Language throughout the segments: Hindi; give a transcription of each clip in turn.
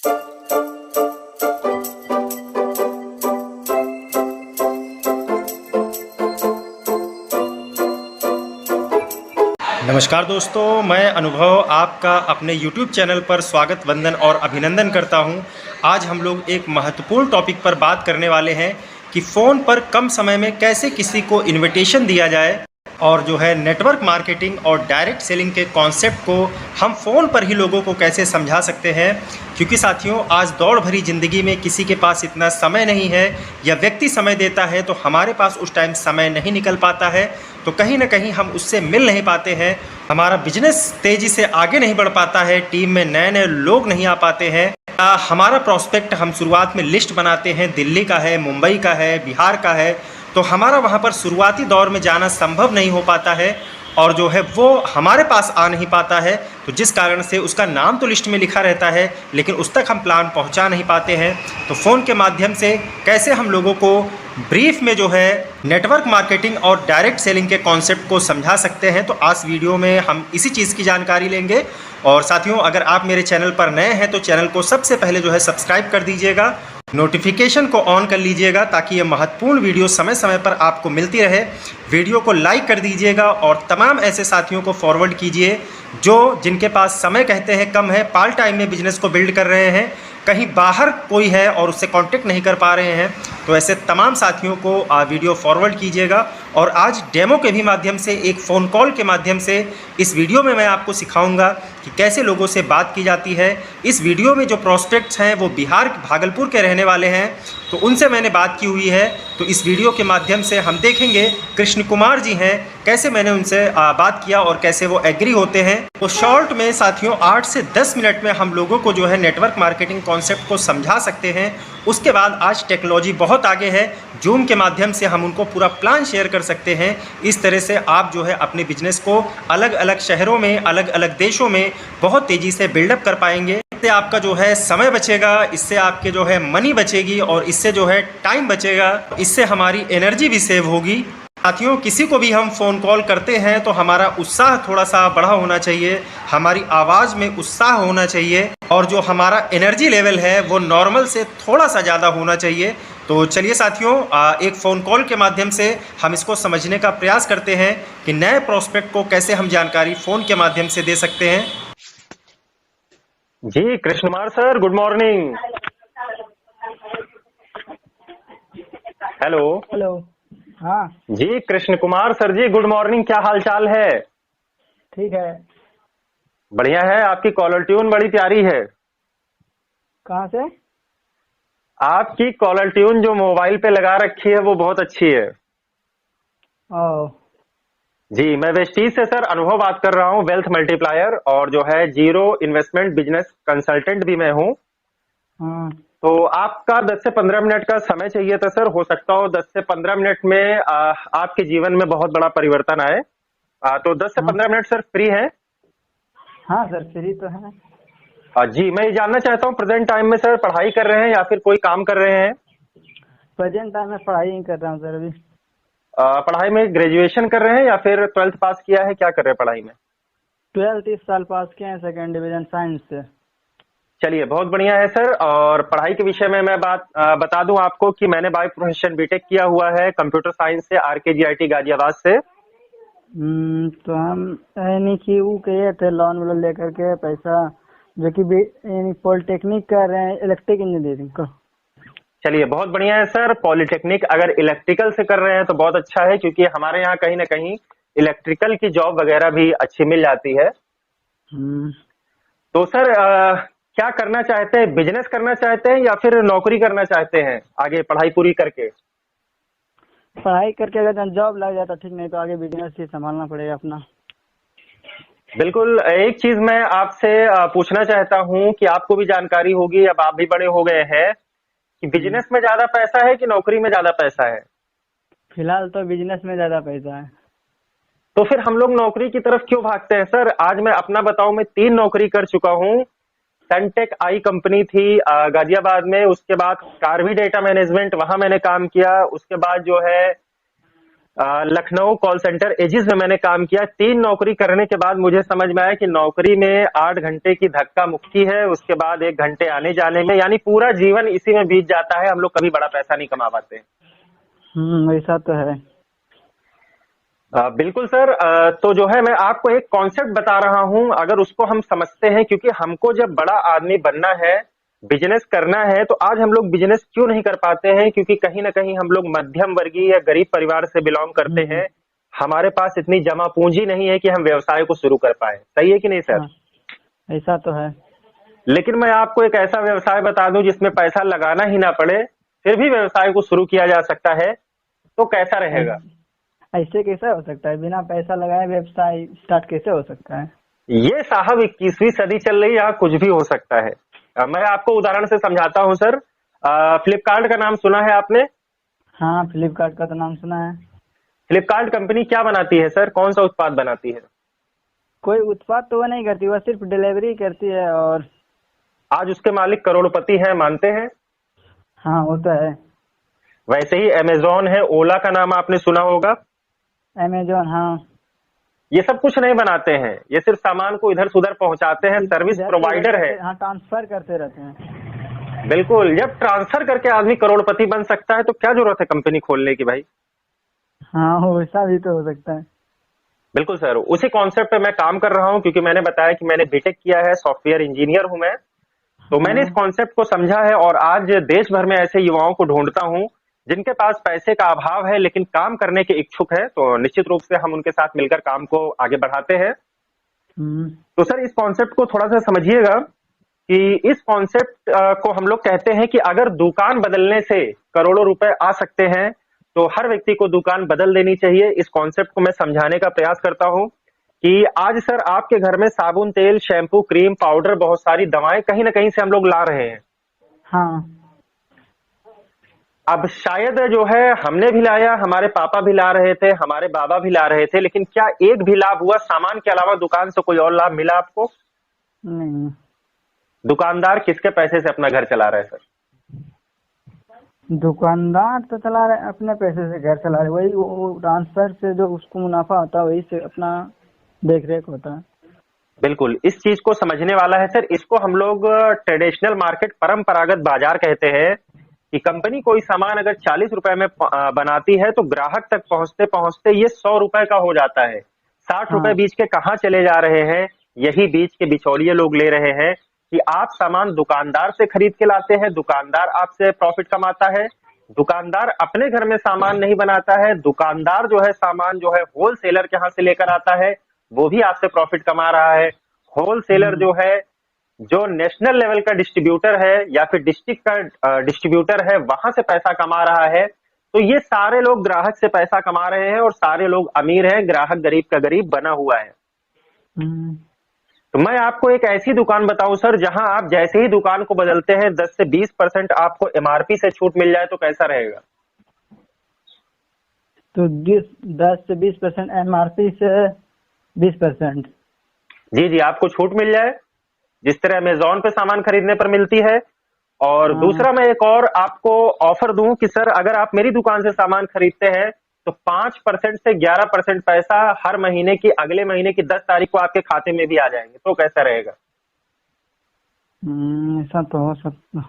नमस्कार दोस्तों, मैं अनुभव आपका अपने YouTube चैनल पर स्वागत, वंदन और अभिनंदन करता हूं। आज हम लोग एक महत्वपूर्ण टॉपिक पर बात करने वाले हैं कि फ़ोन पर कम समय में कैसे किसी को इनविटेशन दिया जाए और जो है नेटवर्क मार्केटिंग और डायरेक्ट सेलिंग के कॉन्सेप्ट को हम फ़ोन पर ही लोगों को कैसे समझा सकते हैं। क्योंकि साथियों, आज दौड़ भरी ज़िंदगी में किसी के पास इतना समय नहीं है, या व्यक्ति समय देता है तो हमारे पास उस टाइम समय नहीं निकल पाता है, तो कहीं ना कहीं हम उससे मिल नहीं पाते हैं, हमारा बिजनेस तेज़ी से आगे नहीं बढ़ पाता है, टीम में नए नए लोग नहीं आ पाते हैं। हमारा प्रॉस्पेक्ट हम शुरुआत में लिस्ट बनाते हैं, दिल्ली का है, मुंबई का है, बिहार का है, तो हमारा वहाँ पर शुरुआती दौर में जाना संभव नहीं हो पाता है और जो है वो हमारे पास आ नहीं पाता है, तो जिस कारण से उसका नाम तो लिस्ट में लिखा रहता है लेकिन उस तक हम प्लान पहुंचा नहीं पाते हैं। तो फ़ोन के माध्यम से कैसे हम लोगों को ब्रीफ में जो है नेटवर्क मार्केटिंग और डायरेक्ट सेलिंग के कॉन्सेप्ट को समझा सकते हैं, तो आज वीडियो में हम इसी चीज़ की जानकारी लेंगे। और साथियों, अगर आप मेरे चैनल पर नए हैं तो चैनल को सबसे पहले जो है सब्सक्राइब कर दीजिएगा, नोटिफिकेशन को ऑन कर लीजिएगा ताकि ये महत्वपूर्ण वीडियो समय समय पर आपको मिलती रहे। वीडियो को लाइक कर दीजिएगा और तमाम ऐसे साथियों को फॉरवर्ड कीजिए जो जिनके पास समय कहते हैं कम है, पार्ट टाइम में बिजनेस को बिल्ड कर रहे हैं, कहीं बाहर कोई है और उससे कांटेक्ट नहीं कर पा रहे हैं, तो ऐसे तमाम साथियों को वीडियो फॉरवर्ड कीजिएगा। और आज डेमो के भी माध्यम से, एक फ़ोन कॉल के माध्यम से इस वीडियो में मैं आपको सिखाऊंगा कि कैसे लोगों से बात की जाती है। इस वीडियो में जो प्रोस्पेक्ट्स हैं वो बिहार भागलपुर के रहने वाले हैं, तो उनसे मैंने बात की हुई है, तो इस वीडियो के माध्यम से हम देखेंगे कृष्ण कुमार जी हैं, कैसे मैंने उनसे बात किया और कैसे वो एग्री होते हैं। तो शॉर्ट में साथियों 8 से 10 मिनट में हम लोगों को जो है नेटवर्क मार्केटिंग कॉन्सेप्ट को समझा सकते हैं। उसके बाद आज टेक्नोलॉजी बहुत आगे है, जूम के माध्यम से हम उनको पूरा प्लान शेयर कर सकते हैं। इस तरह से आप जो है अपने बिजनेस को अलग अलग शहरों में, अलग अलग देशों में बहुत तेज़ी से बिल्डअप कर पाएंगे। इससे आपका जो है समय बचेगा, इससे आपके जो है मनी बचेगी और इससे जो है टाइम बचेगा, इससे हमारी एनर्जी भी सेव होगी। साथियों, किसी को भी हम फ़ोन कॉल करते हैं तो हमारा उत्साह थोड़ा सा बढ़ा होना चाहिए, हमारी आवाज़ में उत्साह होना चाहिए और जो हमारा एनर्जी लेवल है वो नॉर्मल से थोड़ा सा ज़्यादा होना चाहिए। तो चलिए साथियों, एक फ़ोन कॉल के माध्यम से हम इसको समझने का प्रयास करते हैं कि नए प्रोस्पेक्ट को कैसे हम जानकारी फ़ोन के माध्यम से दे सकते हैं। G Krishna Kumar sir, good morning. Hello. Hello. हाँ जी Krishna Kumar sir ji, good morning. क्या हाल चाल है? ठीक है। बढ़िया है। आपकी कॉलर ट्यून बड़ी प्यारी है। कहाँ से? आपकी कॉलर ट्यून जो मोबाइल पे लगा रखी है वो बहुत अच्छी है। ओ। जी, मैं वेस्टीज से सर अनुभव बात कर रहा हूँ, वेल्थ मल्टीप्लायर, और जो है जीरो इन्वेस्टमेंट बिजनेस कंसल्टेंट भी मैं हूँ। हाँ। तो आपका 10 से 15 मिनट का समय चाहिए था सर। हो सकता हो 10 से 15 मिनट में आपके जीवन में बहुत बड़ा परिवर्तन आए। तो 10 से हाँ 15 मिनट सर फ्री है? हाँ सर, फ्री तो है। जी, मैं ये जानना चाहता हूँ प्रेजेंट टाइम में सर पढ़ाई कर रहे हैं या फिर कोई काम कर रहे हैं? प्रेजेंट टाइम में पढ़ाई ही कर रहा हूँ सर अभी। पढ़ाई में ग्रेजुएशन कर रहे हैं या फिर 12th पास किया है? क्या कर रहे हैं पढ़ाई में? 12th इस साल पास किए हैं, सेकेंड डिवीजन साइंस से। चलिए, बहुत बढ़िया है सर। और पढ़ाई के विषय में मैं बता दूं आपको कि मैंने बाय प्रोफेशन बीटेक किया हुआ है कंप्यूटर साइंस से, RKGIT गाजियाबाद से। तो हम यानी कि वो कहे थे लोन वोन लेकर के पैसा, जो कि यानी पॉलिटेक्निक कर रहे हैं, इलेक्ट्रिक इंजीनियरिंग का। चलिए, बहुत बढ़िया है सर। पॉलिटेक्निक अगर इलेक्ट्रिकल से कर रहे हैं तो बहुत अच्छा है, क्योंकि हमारे यहाँ कहीं ना कहीं इलेक्ट्रिकल की जॉब वगैरह भी अच्छी मिल जाती है। तो सर क्या करना चाहते हैं? बिजनेस करना चाहते हैं या फिर नौकरी करना चाहते हैं आगे पढ़ाई पूरी करके? पढ़ाई करके अगर जॉब लग जाता ठीक, नहीं तो आगे बिजनेस ही संभालना पड़ेगा अपना। बिल्कुल। एक चीज मैं आपसे पूछना चाहता हूँ कि आपको भी जानकारी होगी, अब आप भी बड़े हो गए हैं, कि बिजनेस में ज्यादा पैसा है कि नौकरी में ज्यादा पैसा है? फिलहाल तो बिजनेस में ज्यादा पैसा है। तो फिर हम लोग नौकरी की तरफ क्यों भागते हैं सर? आज मैं अपना बताऊं, मैं 3 नौकरी कर चुका हूँ। सनटेक आई कंपनी थी गाजियाबाद में, उसके बाद कार्वी डेटा मैनेजमेंट, वहां मैंने काम किया। उसके बाद जो है लखनऊ कॉल सेंटर एजिस में मैंने काम किया। 3 नौकरी करने के बाद मुझे समझ में आया कि नौकरी में 8 घंटे की धक्का मुक्की है, उसके बाद 1 घंटे आने जाने में, यानी पूरा जीवन इसी में बीत जाता है। हम लोग कभी बड़ा पैसा नहीं कमा पाते। ऐसा तो है। बिल्कुल सर। तो जो है मैं आपको एक कॉन्सेप्ट बता रहा हूं, अगर उसको हम समझते हैं, क्योंकि हमको जब बड़ा आदमी बनना है, बिजनेस करना है, तो आज हम लोग बिजनेस क्यों नहीं कर पाते हैं? क्योंकि कहीं ना कहीं हम लोग मध्यम वर्गीय या गरीब परिवार से बिलोंग करते हैं। हमारे पास इतनी जमा पूंजी नहीं है कि हम व्यवसाय को शुरू कर पाए। सही है कि नहीं सर? हाँ, ऐसा तो है। लेकिन मैं आपको एक ऐसा व्यवसाय बता दूं जिसमें पैसा लगाना ही ना पड़े, फिर भी व्यवसाय को शुरू किया जा सकता है, तो कैसा रहेगा? ऐसे कैसे हो सकता है? बिना पैसा लगाए व्यवसाय स्टार्ट कैसे हो सकता है? ये साहब 21वीं सदी चल रही है, यहाँ कुछ भी हो सकता है। मैं आपको उदाहरण से समझाता हूँ सर। फ्लिपकार्ट का नाम सुना है आपने? हाँ, फ्लिपकार्ट का तो नाम सुना है। फ्लिपकार्ट कंपनी क्या बनाती है सर? कौन सा उत्पाद बनाती है? कोई उत्पाद तो वो नहीं करती, वह सिर्फ डिलीवरी करती है। और आज उसके मालिक करोड़पति हैं, मानते हैं? हाँ, वो तो है। वैसे ही अमेजोन है, ओला का नाम आपने सुना होगा। अमेजोन, हाँ। ये सब कुछ नहीं बनाते हैं, ये सिर्फ सामान को इधर से उधर पहुंचाते हैं, सर्विस प्रोवाइडर है। हाँ, ट्रांसफर करते रहते हैं। बिल्कुल। जब ट्रांसफर करके आदमी करोड़पति बन सकता है तो क्या जरूरत है कंपनी खोलने की भाई? हाँ, वैसा भी तो हो सकता है। बिल्कुल सर, उसी कॉन्सेप्ट पे मैं काम कर रहा हूं, क्योंकि मैंने बताया कि मैंने बीटेक किया है, सॉफ्टवेयर इंजीनियर हूं मैं। तो मैंने इस कॉन्सेप्ट को समझा है और आज देश भर में ऐसे युवाओं को ढूंढता हूं जिनके पास पैसे का अभाव है लेकिन काम करने के इच्छुक है। तो निश्चित रूप से हम उनके साथ मिलकर काम को आगे बढ़ाते हैं। तो सर इस कॉन्सेप्ट को थोड़ा सा समझिएगा कि इस कॉन्सेप्ट को हम लोग कहते हैं कि अगर दुकान बदलने से करोड़ों रुपए आ सकते हैं तो हर व्यक्ति को दुकान बदल देनी चाहिए। इस कॉन्सेप्ट को मैं समझाने का प्रयास करता हूं कि आज सर आपके घर में साबुन, तेल, शैम्पू, क्रीम, पाउडर, बहुत सारी दवाएं कहीं ना कहीं से हम लोग ला रहे हैं। हाँ। अब शायद जो है हमने भी लाया, हमारे पापा भी ला रहे थे, हमारे बाबा भी ला रहे थे, लेकिन क्या एक भी लाभ हुआ? सामान के अलावा दुकान से कोई और लाभ मिला आपको? नहीं। दुकानदार किसके पैसे से अपना घर चला रहे हैं सर? दुकानदार तो चला रहे, अपने पैसे से घर चला रहे। वही वो ट्रांसफर से जो उसको मुनाफा होता है वही से अपना देख रेख होता है। बिल्कुल, इस चीज को समझने वाला है सर। इसको हम लोग ट्रेडिशनल मार्केट, परंपरागत बाजार कहते हैं कि कंपनी कोई सामान अगर 40 रुपए में बनाती है तो ग्राहक तक पहुंचते पहुंचते ये 100 रुपए का हो जाता है। 60 रुपए बीच के कहाँ चले जा रहे हैं? यही बीच के बिचौलिए लोग ले रहे हैं कि आप सामान दुकानदार से खरीद के लाते हैं, दुकानदार आपसे प्रॉफिट कमाता है। दुकानदार अपने घर में सामान नहीं बनाता है, दुकानदार जो है सामान जो है होलसेलर के यहाँ से लेकर आता है, वो भी आपसे प्रॉफिट कमा रहा है। होलसेलर जो है, जो नेशनल लेवल का डिस्ट्रीब्यूटर है या फिर डिस्ट्रिक्ट का डिस्ट्रीब्यूटर है, वहां से पैसा कमा रहा है। तो ये सारे लोग ग्राहक से पैसा कमा रहे हैं और सारे लोग अमीर हैं, ग्राहक गरीब का गरीब बना हुआ है। तो मैं आपको एक ऐसी दुकान बताऊं सर जहां आप जैसे ही दुकान को बदलते हैं 10 से 20% आपको एमआरपी से छूट मिल जाए तो कैसा रहेगा? तो 10 से 20% एमआरपी से 20%? जी जी, आपको छूट मिल जाए जिस तरह अमेजोन पे सामान खरीदने पर मिलती है। और दूसरा मैं एक और आपको ऑफर दूं कि सर अगर आप मेरी दुकान से सामान खरीदते हैं तो 5% से 11% पैसा हर महीने की, अगले महीने की 10 तारीख को आपके खाते में भी आ जाएंगे। तो कैसा रहेगा? ऐसा तो हो सकता।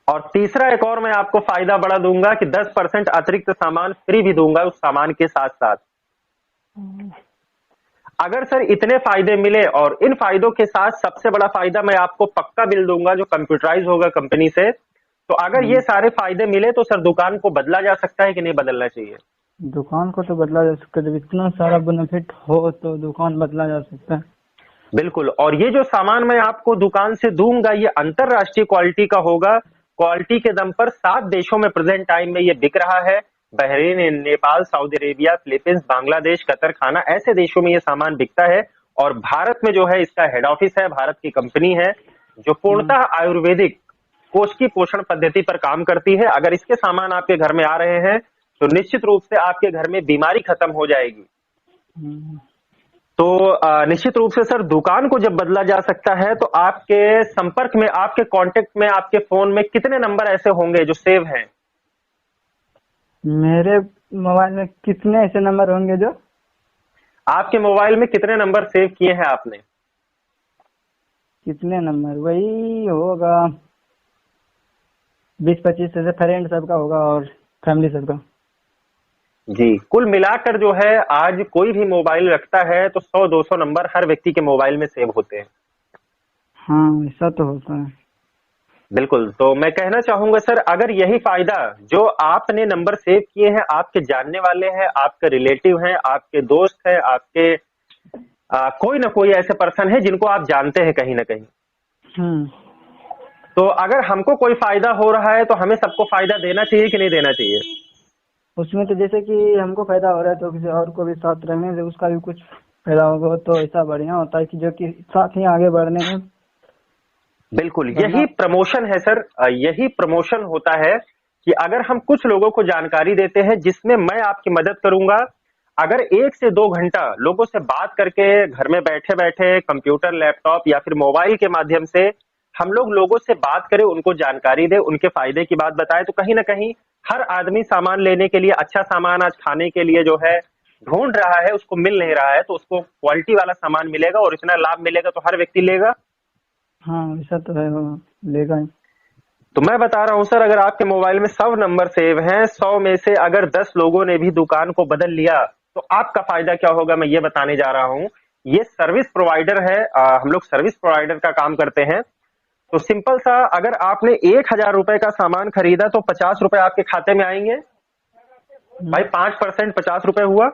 और तीसरा एक और मैं आपको फायदा बड़ा दूंगा कि 10% अतिरिक्त सामान फ्री भी दूंगा उस सामान के साथ साथ। अगर सर इतने फायदे मिले, और इन फायदों के साथ सबसे बड़ा फायदा मैं आपको पक्का बिल दूंगा जो कंप्यूटराइज होगा कंपनी से। तो अगर ये सारे फायदे मिले तो सर दुकान को बदला जा सकता है कि नहीं बदलना चाहिए? दुकान को तो बदला जा सकता है, जब इतना सारा बेनिफिट हो तो दुकान बदला जा सकता है। बिल्कुल। और ये जो सामान मैं आपको दुकान से दूंगा ये अंतरराष्ट्रीय क्वालिटी का होगा। क्वालिटी के दम पर 7 देशों में प्रेजेंट टाइम में ये बिक रहा है। Bahrain, Nepal, Saudi Arabia, Philippines, Bangladesh, Qatar खाना, ऐसे देशों में ये सामान बिकता है। और भारत में जो है इसका हेड ऑफिस है, भारत की कंपनी है जो पूर्णतः आयुर्वेदिक कोष की पोषण पद्धति पर काम करती है। अगर इसके सामान आपके घर में आ रहे हैं तो निश्चित रूप से आपके घर में बीमारी खत्म हो जाएगी। तो निश्चित रूप से सर दुकान को जब बदला जा सकता है तो आपके संपर्क में, आपके कांटेक्ट में, आपके फोन में कितने नंबर ऐसे होंगे जो सेव हैं? मेरे मोबाइल में कितने ऐसे नंबर होंगे जो? आपके मोबाइल में कितने नंबर सेव किए हैं आपने? कितने नंबर, वही होगा 20-25 ऐसे, फ्रेंड सबका होगा और फैमिली सबका। जी, कुल मिलाकर जो है आज कोई भी मोबाइल रखता है तो 100-200 नंबर हर व्यक्ति के मोबाइल में सेव होते हैं। हाँ, ऐसा तो होता है। बिल्कुल, तो मैं कहना चाहूंगा सर, अगर यही फायदा जो आपने नंबर सेव किए हैं, आपके जानने वाले हैं, आपके रिलेटिव हैं, आपके दोस्त हैं, आपके कोई ना कोई ऐसे पर्सन है जिनको आप जानते हैं कहीं ना कहीं, हम्म। तो अगर हमको कोई फायदा हो रहा है तो हमें सबको फायदा देना चाहिए कि नहीं देना चाहिए? उसमें तो जैसे कि हमको फायदा हो रहा है तो किसी और को भी साथ रहने से उसका भी कुछ फायदा होगा, तो ऐसा बढ़िया होता है कि जो कि साथ ही आगे बढ़ने में। बिल्कुल, यही प्रमोशन है सर, यही प्रमोशन होता है कि अगर हम कुछ लोगों को जानकारी देते हैं जिसमें मैं आपकी मदद करूंगा, अगर 1 से 2 घंटा लोगों से बात करके घर में बैठे बैठे कंप्यूटर, लैपटॉप या फिर मोबाइल के माध्यम से हम लोग लोगों से बात करें, उनको जानकारी दे, उनके फायदे की बात बताएं, तो कहीं ना कहीं हर आदमी सामान लेने के लिए, अच्छा सामान आज खाने के लिए जो है ढूंढ रहा है, उसको मिल नहीं रहा है, तो उसको क्वालिटी वाला सामान मिलेगा और इतना लाभ मिलेगा तो हर व्यक्ति लेगा। हाँ, ऐसा तो है, वो लेगा ही। तो मैं बता रहा हूं सर, अगर आपके मोबाइल में 100 नंबर सेव हैं, 100 में से अगर 10 लोगों ने भी दुकान को बदल लिया तो आपका फायदा क्या होगा, मैं ये बताने जा रहा हूं। ये सर्विस प्रोवाइडर है, हम लोग सर्विस प्रोवाइडर का काम करते हैं। तो सिंपल सा, अगर आपने 1,000 रुपए का सामान खरीदा तो 50 रुपए आपके खाते में आएंगे। भाई 5% 50 रुपए हुआ।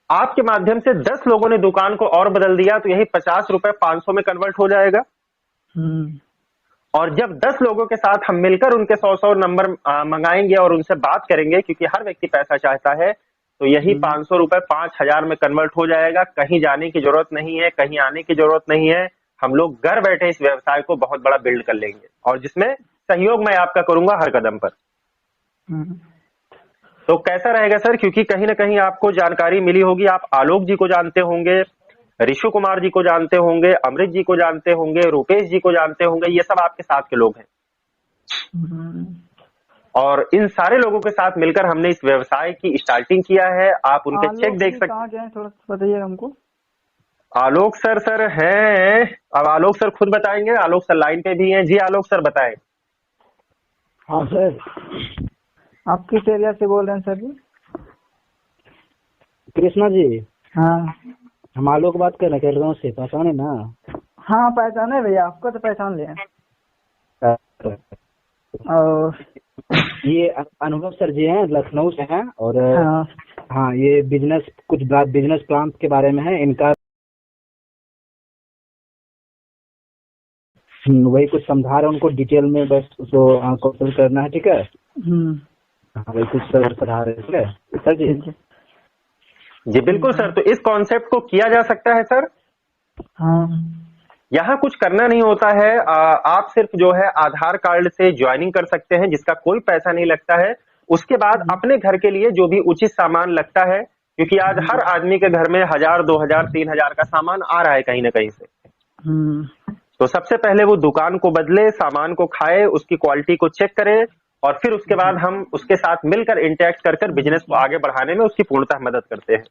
आपके माध्यम से 10 लोगों ने दुकान को और बदल दिया तो यही 50 रुपए 500 में कन्वर्ट हो जाएगा। और जब 10 लोगों के साथ हम मिलकर उनके 100-100 नंबर मंगाएंगे और उनसे बात करेंगे, क्योंकि हर व्यक्ति पैसा चाहता है, तो यही 500 रुपए 5,000 में कन्वर्ट हो जाएगा। कहीं जाने की जरूरत नहीं है, कहीं आने की जरूरत नहीं है। हम लोग घर बैठे इस व्यवसाय को बहुत बड़ा बिल्ड कर लेंगे और जिसमें सहयोग मैं आपका करूंगा हर कदम पर। तो कैसा रहेगा सर, क्योंकि कहीं ना कहीं आपको जानकारी मिली होगी, आप आलोक जी को जानते होंगे, ऋषु कुमार जी को जानते होंगे, अमृत जी को जानते होंगे, रूपेश जी को जानते होंगे, ये सब आपके साथ के लोग हैं। और इन सारे लोगों के साथ मिलकर हमने इस व्यवसाय की स्टार्टिंग किया है। आप उनके चेक देख सकते हैं। कहाँ थोड़ा बताइए हमको। आलोक सर हैं, अब आलोक सर खुद बताएंगे। आलोक सर लाइन पे भी हैं। जी आलोक सर बताएं। हाँ सर, आप किस एरिया से बोल रहे हैं सर जी? कृष्णा जी। हाँ, हम आलोक बात कर रहे हैं, से पहचाने ना? हाँ पहचाने भैया, आपको तो पहचान लिया। और ये अनुभव सर जी हैं, लखनऊ से हैं और हाँ, हाँ ये कुछ बिजनेस प्लान के बारे में है इनका। वही कुछ समझा रहे हैं उनको डिटेल में, बस उसको कंसल्ट करना है। ठीक है। हाँ, वही कुछ सर समझा रहे हैं। ठीक है सर जी। जी बिल्कुल सर, तो इस कॉन्सेप्ट को किया जा सकता है सर। हाँ, यहाँ कुछ करना नहीं होता है, आप सिर्फ जो है आधार कार्ड से ज्वाइनिंग कर सकते हैं, जिसका कोई पैसा नहीं लगता है। उसके बाद अपने घर के लिए जो भी उचित सामान लगता है, क्योंकि आज हर आदमी के घर में 1,000, 2,000, 3,000 का सामान आ रहा है कहीं ना कहीं से। तो सबसे पहले वो दुकान को बदले, सामान को खाए, उसकी क्वालिटी को चेक करे और फिर उसके बाद हम उसके साथ मिलकर इंटरेक्ट कर बिजनेस को आगे बढ़ाने में उसकी पूर्णतः मदद करते हैं।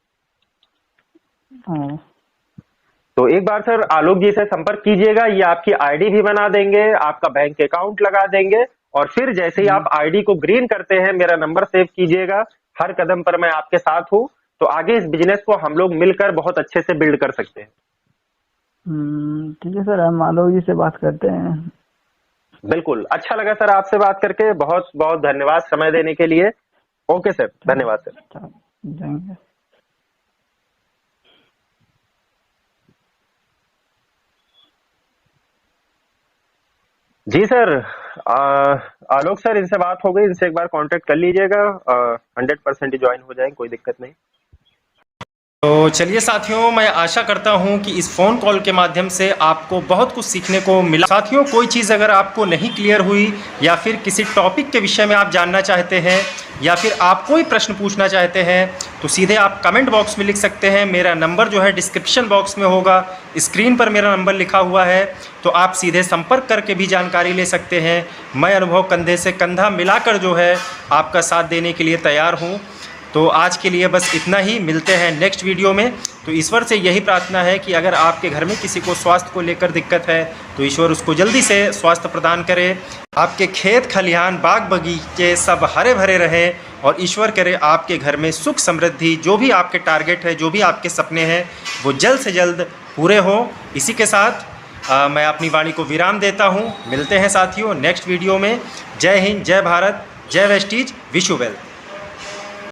तो एक बार सर आलोक जी से संपर्क कीजिएगा, ये आपकी आईडी भी बना देंगे, आपका बैंक अकाउंट लगा देंगे और फिर जैसे ही आप आईडी को ग्रीन करते हैं, मेरा नंबर सेव कीजिएगा। हर कदम पर मैं आपके साथ हूँ, तो आगे इस बिजनेस को हम लोग मिलकर बहुत अच्छे से बिल्ड कर सकते हैं। ठीक है सर, हम आलोक जी से बात करते हैं। बिल्कुल, अच्छा लगा सर आपसे बात करके। बहुत बहुत धन्यवाद समय देने के लिए। ओके सर, धन्यवाद सर। जाएंगे। जी सर, आलोक सर इनसे बात हो गई, इनसे एक बार कांटेक्ट कर लीजिएगा। 100% ज्वाइन हो जाएंगे, कोई दिक्कत नहीं। तो चलिए साथियों, मैं आशा करता हूं कि इस फ़ोन कॉल के माध्यम से आपको बहुत कुछ सीखने को मिला। साथियों, कोई चीज़ अगर आपको नहीं क्लियर हुई या फिर किसी टॉपिक के विषय में आप जानना चाहते हैं या फिर आप कोई प्रश्न पूछना चाहते हैं तो सीधे आप कमेंट बॉक्स में लिख सकते हैं। मेरा नंबर जो है डिस्क्रिप्शन बॉक्स में होगा, स्क्रीन पर मेरा नंबर लिखा हुआ है, तो आप सीधे संपर्क करके भी जानकारी ले सकते हैं। मैं अनुभव कंधे से कंधा मिलाकर जो है आपका साथ देने के लिए तैयार हूँ। तो आज के लिए बस इतना ही, मिलते हैं नेक्स्ट वीडियो में। तो ईश्वर से यही प्रार्थना है कि अगर आपके घर में किसी को स्वास्थ्य को लेकर दिक्कत है तो ईश्वर उसको जल्दी से स्वास्थ्य प्रदान करे, आपके खेत खलिहान बाग बगीचे सब हरे भरे रहें, और ईश्वर करे आपके घर में सुख समृद्धि, जो भी आपके टारगेट है, जो भी आपके सपने हैं, वो जल्द से जल्द पूरे हों। इसी के साथ मैं अपनी वाणी को विराम देता हूँ। मिलते हैं साथियों नेक्स्ट वीडियो में। जय हिंद, जय भारत, जय वेस्टीज, विश यू वेल।